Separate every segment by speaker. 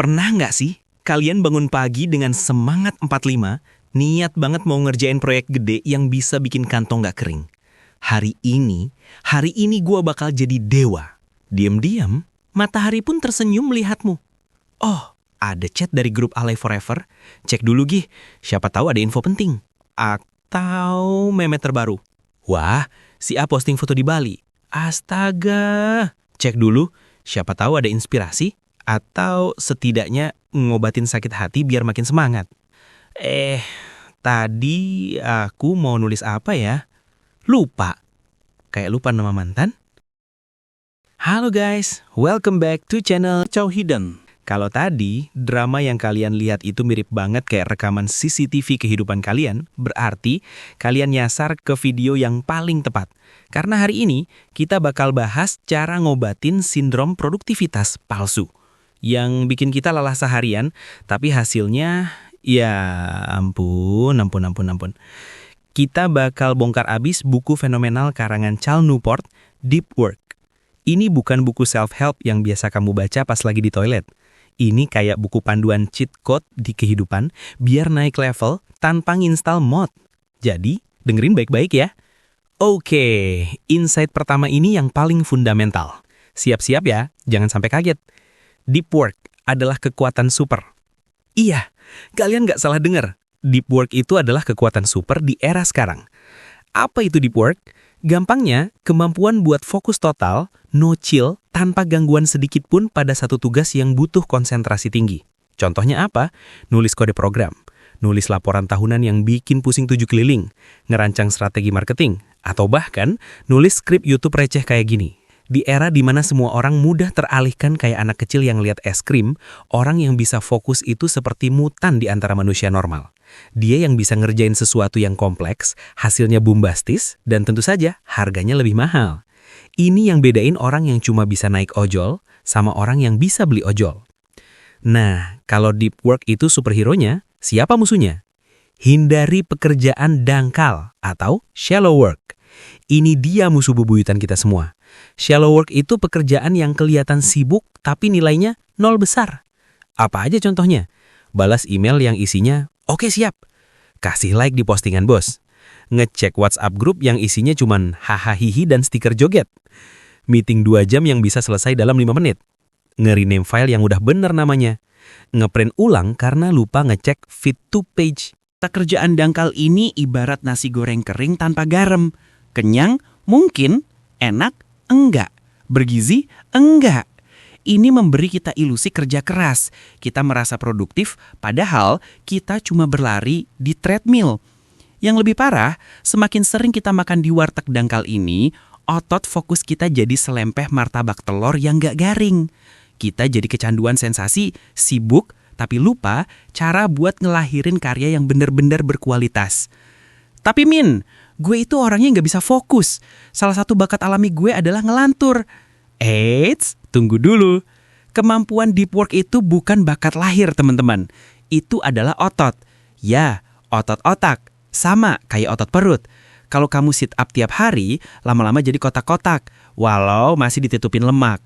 Speaker 1: Pernah nggak sih kalian bangun pagi dengan semangat 45, niat banget mau ngerjain proyek gede yang bisa bikin kantong nggak kering? Hari ini gua bakal jadi dewa. Diam-diam, matahari pun tersenyum melihatmu. Oh, ada chat dari grup Alay Forever. Cek dulu Gih, siapa tahu ada info penting. Atau meme terbaru. Wah, si A posting foto di Bali. Astaga, cek dulu, siapa tahu ada inspirasi. Atau setidaknya ngobatin sakit hati biar makin semangat. Tadi aku mau nulis apa ya? Lupa. Kayak lupa nama mantan. Halo guys, welcome back to channel Chow Hidden. Kalau tadi, drama yang kalian lihat itu mirip banget kayak rekaman CCTV kehidupan kalian, berarti kalian nyasar ke video yang paling tepat. Karena hari ini, kita bakal bahas cara ngobatin sindrom produktivitas palsu. Yang bikin kita lelah seharian, tapi hasilnya, ya ampun. Kita bakal bongkar abis buku fenomenal karangan Cal Newport, Deep Work. Ini bukan buku self-help yang biasa kamu baca pas lagi di toilet. Ini kayak buku panduan cheat code di kehidupan biar naik level tanpa nginstal mod. Jadi, dengerin baik-baik ya. Oke, insight pertama ini yang paling fundamental. Siap-siap ya, jangan sampai kaget. Deep work adalah kekuatan super. Iya, kalian nggak salah dengar. Deep work itu adalah kekuatan super di era sekarang. Apa itu deep work? Gampangnya, kemampuan buat fokus total, no chill, tanpa gangguan sedikit pun pada satu tugas yang butuh konsentrasi tinggi. Contohnya apa? Nulis kode program, nulis laporan tahunan yang bikin pusing 7 keliling, ngerancang strategi marketing, atau bahkan nulis skrip YouTube receh kayak gini. Di era di mana semua orang mudah teralihkan kayak anak kecil yang lihat es krim, orang yang bisa fokus itu seperti mutan di antara manusia normal. Dia yang bisa ngerjain sesuatu yang kompleks, hasilnya bombastis, dan tentu saja harganya lebih mahal. Ini yang bedain orang yang cuma bisa naik ojol sama orang yang bisa beli ojol. Nah, kalau deep work itu superhero-nya, siapa musuhnya? Hindari pekerjaan dangkal atau shallow work. Ini dia musuh bebuyutan kita semua. Shallow work itu pekerjaan yang kelihatan sibuk tapi nilainya 0 besar. Apa aja contohnya? Balas email yang isinya, "Oke siap." Kasih like di postingan bos. Ngecek WhatsApp grup yang isinya cuman hahaha hihi dan stiker joget. Meeting 2 jam yang bisa selesai dalam 5 menit. Nge-rename file yang udah bener namanya. Ngeprint ulang karena lupa ngecek fit to page.
Speaker 2: Kerjaan dangkal ini ibarat nasi goreng kering tanpa garam. Kenyang? Mungkin. Enak? Enggak. Bergizi? Enggak. Ini memberi kita ilusi kerja keras. Kita merasa produktif, padahal kita cuma berlari di treadmill. Yang lebih parah, semakin sering kita makan di warteg dangkal ini, otot fokus kita jadi selempeh martabak telur yang gak garing. Kita jadi kecanduan sensasi, sibuk, tapi lupa cara buat ngelahirin karya yang benar-benar berkualitas. Tapi Min, gue itu orangnya gak bisa fokus. Salah satu bakat alami gue adalah ngelantur. Eits, tunggu dulu. Kemampuan deep work itu bukan bakat lahir, teman-teman. Itu adalah otot. Ya, otot otak. Sama kayak otot perut. Kalau kamu sit up tiap hari, lama-lama jadi kotak-kotak. Walau masih ditutupin lemak.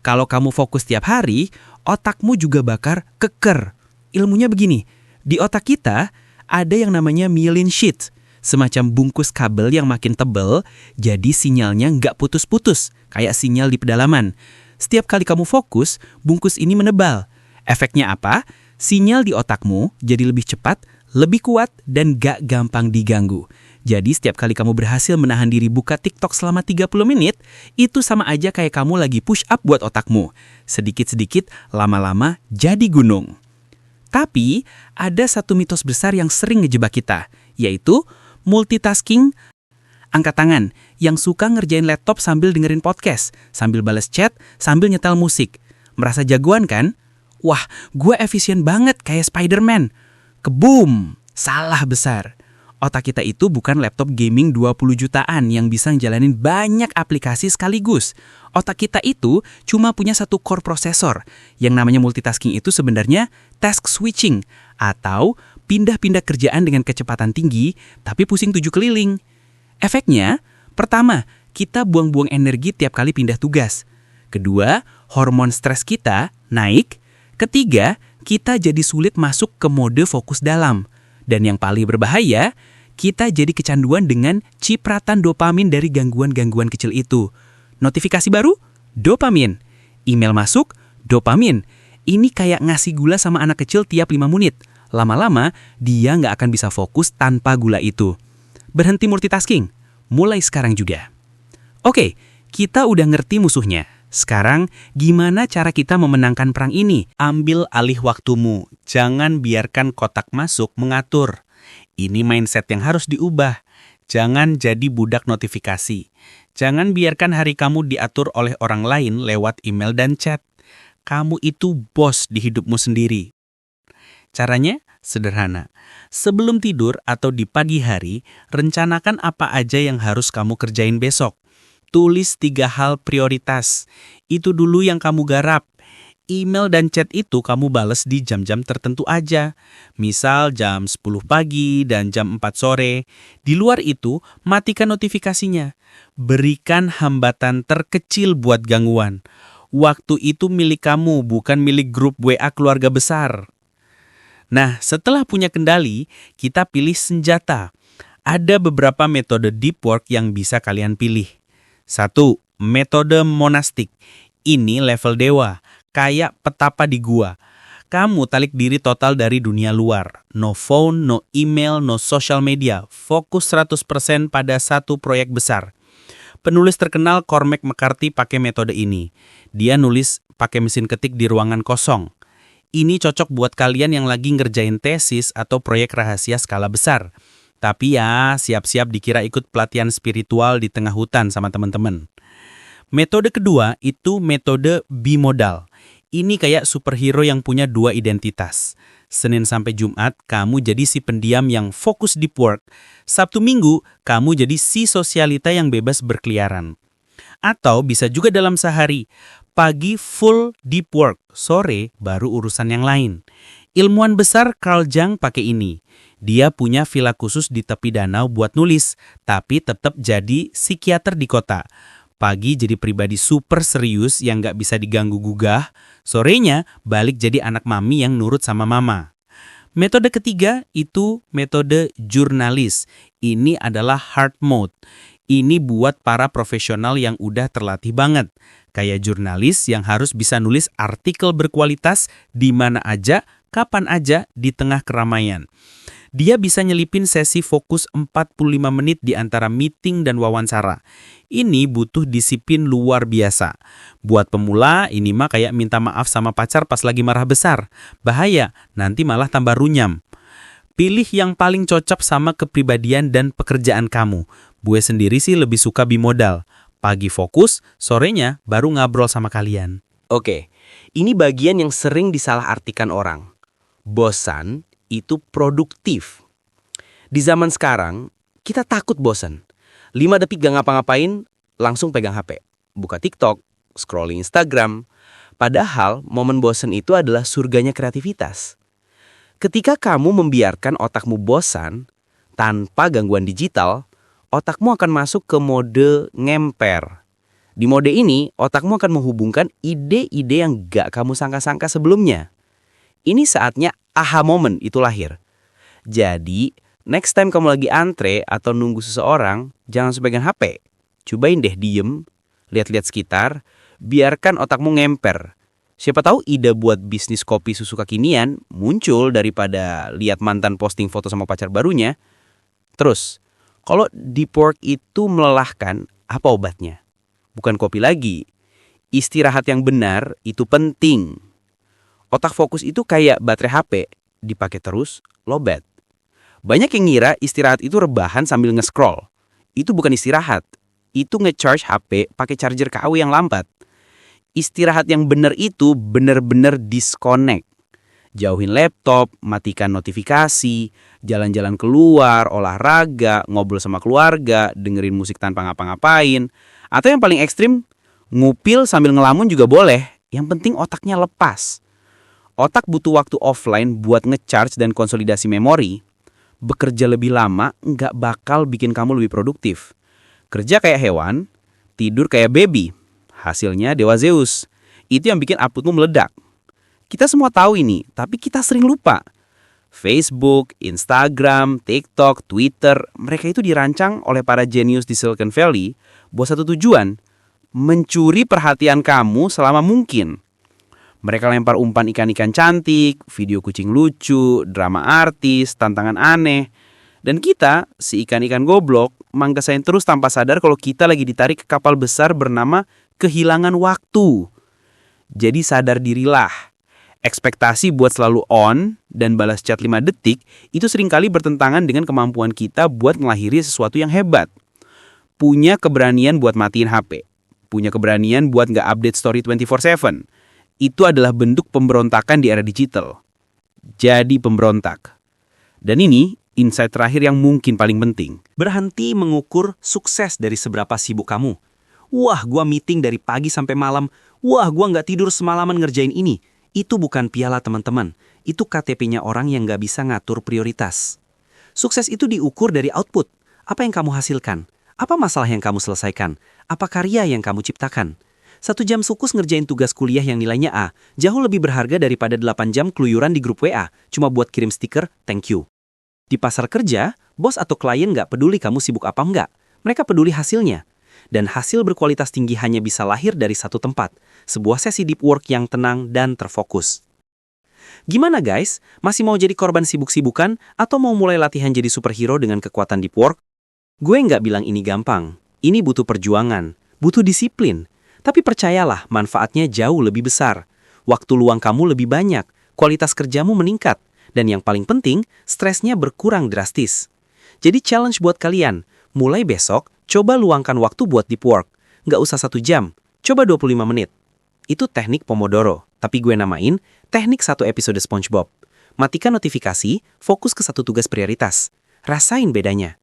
Speaker 2: Kalau kamu fokus tiap hari, otakmu juga bakar keker. Ilmunya begini, di otak kita ada yang namanya myelin sheath. Semacam bungkus kabel yang makin tebal, jadi sinyalnya nggak putus-putus, kayak sinyal di pedalaman. Setiap kali kamu fokus, bungkus ini menebal. Efeknya apa? Sinyal di otakmu jadi lebih cepat, lebih kuat, dan gak gampang diganggu. Jadi setiap kali kamu berhasil menahan diri buka TikTok selama 30 menit, itu sama aja kayak kamu lagi push up buat otakmu. Sedikit-sedikit, lama-lama jadi gunung. Tapi, ada satu mitos besar yang sering ngejebak kita, yaitu multitasking. Angkat tangan yang suka ngerjain laptop sambil dengerin podcast, sambil balas chat, sambil nyetel musik. Merasa jagoan kan? Wah, gue efisien banget kayak Spider-Man. Keboom! Salah besar. Otak kita itu bukan laptop gaming 20 jutaan yang bisa ngejalanin banyak aplikasi sekaligus. Otak kita itu cuma punya satu core prosesor. Yang namanya multitasking itu sebenarnya task switching atau pindah-pindah kerjaan dengan kecepatan tinggi tapi pusing 7 keliling. Efeknya, pertama, kita buang-buang energi tiap kali pindah tugas. Kedua, hormon stres kita naik. Ketiga, kita jadi sulit masuk ke mode fokus dalam. Dan yang paling berbahaya, kita jadi kecanduan dengan cipratan dopamin dari gangguan-gangguan kecil itu. Notifikasi baru? Dopamin. Email masuk? Dopamin. Ini kayak ngasih gula sama anak kecil tiap 5 menit. Lama-lama, dia nggak akan bisa fokus tanpa gula itu. Berhenti multitasking. Mulai sekarang juga. Oke, kita udah ngerti musuhnya. Sekarang, gimana cara kita memenangkan perang ini?
Speaker 1: Ambil alih waktumu. Jangan biarkan kotak masuk mengatur. Ini mindset yang harus diubah. Jangan jadi budak notifikasi. Jangan biarkan hari kamu diatur oleh orang lain lewat email dan chat. Kamu itu bos di hidupmu sendiri. Caranya sederhana. Sebelum tidur atau di pagi hari, rencanakan apa aja yang harus kamu kerjain besok. Tulis 3 hal prioritas. Itu dulu yang kamu garap. Email dan chat itu kamu bales di jam-jam tertentu aja. Misal jam 10 pagi dan jam 4 sore. Di luar itu, matikan notifikasinya. Berikan hambatan terkecil buat gangguan. Waktu itu milik kamu, bukan milik grup WA keluarga besar. Nah, setelah punya kendali, kita pilih senjata. Ada beberapa metode deep work yang bisa kalian pilih. 1. Metode monastik. Ini level dewa, kayak petapa di gua. Kamu tarik diri total dari dunia luar. No phone, no email, no social media. Fokus 100% pada satu proyek besar. Penulis terkenal Cormac McCarthy pakai metode ini. Dia nulis pakai mesin ketik di ruangan kosong. Ini cocok buat kalian yang lagi ngerjain tesis atau proyek rahasia skala besar. Tapi ya, siap-siap dikira ikut pelatihan spiritual di tengah hutan sama teman-teman. Metode kedua itu metode bimodal. Ini kayak superhero yang punya 2 identitas. Senin sampai Jumat, kamu jadi si pendiam yang fokus deep work. Sabtu Minggu, kamu jadi si sosialita yang bebas berkeliaran. Atau bisa juga dalam sehari. Pagi full deep work, sore baru urusan yang lain. Ilmuwan besar Carl Jung pakai ini. Dia punya villa khusus di tepi danau buat nulis, tapi tetap jadi psikiater di kota. Pagi jadi pribadi super serius yang nggak bisa diganggu gugah, sorenya balik jadi anak mami yang nurut sama mama. Metode ketiga itu metode jurnalis. Ini adalah hard mode. Ini buat para profesional yang udah terlatih banget. Kayak jurnalis yang harus bisa nulis artikel berkualitas di mana aja, kapan aja, di tengah keramaian. Dia bisa nyelipin sesi fokus 45 menit di antara meeting dan wawancara. Ini butuh disiplin luar biasa. Buat pemula, ini mah kayak minta maaf sama pacar pas lagi marah besar. Bahaya, nanti malah tambah runyam. Pilih yang paling cocok sama kepribadian dan pekerjaan kamu. Gue sendiri sih lebih suka bimodal. Pagi fokus, sorenya baru ngobrol sama kalian.
Speaker 3: Oke, ini bagian yang sering disalahartikan orang. Bosan itu produktif. Di zaman sekarang, kita takut bosan. 5 detik gak ngapa-ngapain, langsung pegang HP. Buka TikTok, scrolling Instagram. Padahal, momen bosan itu adalah surganya kreativitas. Ketika kamu membiarkan otakmu bosan, tanpa gangguan digital, otakmu akan masuk ke mode ngemper. Di mode ini, otakmu akan menghubungkan ide-ide yang gak kamu sangka-sangka sebelumnya. Ini saatnya aha moment itu lahir. Jadi, next time kamu lagi antre atau nunggu seseorang, jangan sepegang HP. Cobain deh diem, lihat-lihat sekitar, biarkan otakmu ngemper. Siapa tahu ide buat bisnis kopi susu kekinian muncul daripada lihat mantan posting foto sama pacar barunya. Terus, kalau deep work itu melelahkan, apa obatnya? Bukan kopi lagi. Istirahat yang benar itu penting. Otak fokus itu kayak baterai HP, dipakai terus, lowbat. Banyak yang ngira istirahat itu rebahan sambil nge-scroll. Itu bukan istirahat, itu nge-charge HP pakai charger KW yang lambat. Istirahat yang benar itu benar-benar disconnect. Jauhin laptop, matikan notifikasi, jalan-jalan keluar, olahraga, ngobrol sama keluarga, dengerin musik tanpa ngapa-ngapain. Atau yang paling ekstrim, ngupil sambil ngelamun juga boleh. Yang penting otaknya lepas. Otak butuh waktu offline buat nge-charge dan konsolidasi memori. Bekerja lebih lama nggak bakal bikin kamu lebih produktif. Kerja kayak hewan, tidur kayak baby. Hasilnya Dewa Zeus. Itu yang bikin outputmu meledak.
Speaker 2: Kita semua tahu ini, tapi kita sering lupa. Facebook, Instagram, TikTok, Twitter, mereka itu dirancang oleh para jenius di Silicon Valley buat satu tujuan, mencuri perhatian kamu selama mungkin. Mereka lempar umpan ikan-ikan cantik, video kucing lucu, drama artis, tantangan aneh. Dan kita, si ikan-ikan goblok, mangkesain terus tanpa sadar kalau kita lagi ditarik ke kapal besar bernama kehilangan waktu. Jadi sadar dirilah. Ekspektasi buat selalu on dan balas chat 5 detik itu seringkali bertentangan dengan kemampuan kita buat ngelahiri sesuatu yang hebat. Punya keberanian buat matiin HP. Punya keberanian buat nggak update story 24/7. Itu adalah bentuk pemberontakan di era digital. Jadi pemberontak. Dan ini insight terakhir yang mungkin paling penting.
Speaker 1: Berhenti mengukur sukses dari seberapa sibuk kamu. Wah, gua meeting dari pagi sampai malam. Wah, gua nggak tidur semalaman ngerjain ini. Itu bukan piala teman-teman. Itu KTP-nya orang yang nggak bisa ngatur prioritas. Sukses itu diukur dari output. Apa yang kamu hasilkan? Apa masalah yang kamu selesaikan? Apa karya yang kamu ciptakan? 1 jam sukus ngerjain tugas kuliah yang nilainya A, jauh lebih berharga daripada 8 jam keluyuran di grup WA, cuma buat kirim stiker, thank you. Di pasar kerja, bos atau klien nggak peduli kamu sibuk apa enggak. Mereka peduli hasilnya. Dan hasil berkualitas tinggi hanya bisa lahir dari satu tempat, sebuah sesi deep work yang tenang dan terfokus. Gimana guys? Masih mau jadi korban sibuk-sibukan atau mau mulai latihan jadi superhero dengan kekuatan deep work? Gue nggak bilang ini gampang. Ini butuh perjuangan, butuh disiplin. Tapi percayalah, manfaatnya jauh lebih besar. Waktu luang kamu lebih banyak, kualitas kerjamu meningkat, dan yang paling penting, stresnya berkurang drastis. Jadi challenge buat kalian, mulai besok, coba luangkan waktu buat deep work. Nggak usah 1 jam, coba 25 menit. Itu teknik Pomodoro, tapi gue namain teknik 1 episode SpongeBob. Matikan notifikasi, fokus ke satu tugas prioritas. Rasain bedanya.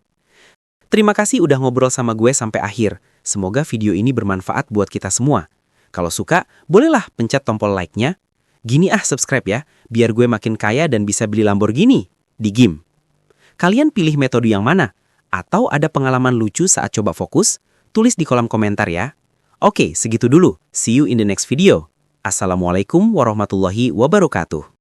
Speaker 1: Terima kasih udah ngobrol sama gue sampai akhir. Semoga video ini bermanfaat buat kita semua. Kalau suka, bolehlah pencet tombol like-nya. Gini subscribe ya, biar gue makin kaya dan bisa beli Lamborghini di game. Kalian pilih metode yang mana? Atau ada pengalaman lucu saat coba fokus? Tulis di kolom komentar ya. Oke, segitu dulu. See you in the next video. Assalamualaikum warahmatullahi wabarakatuh.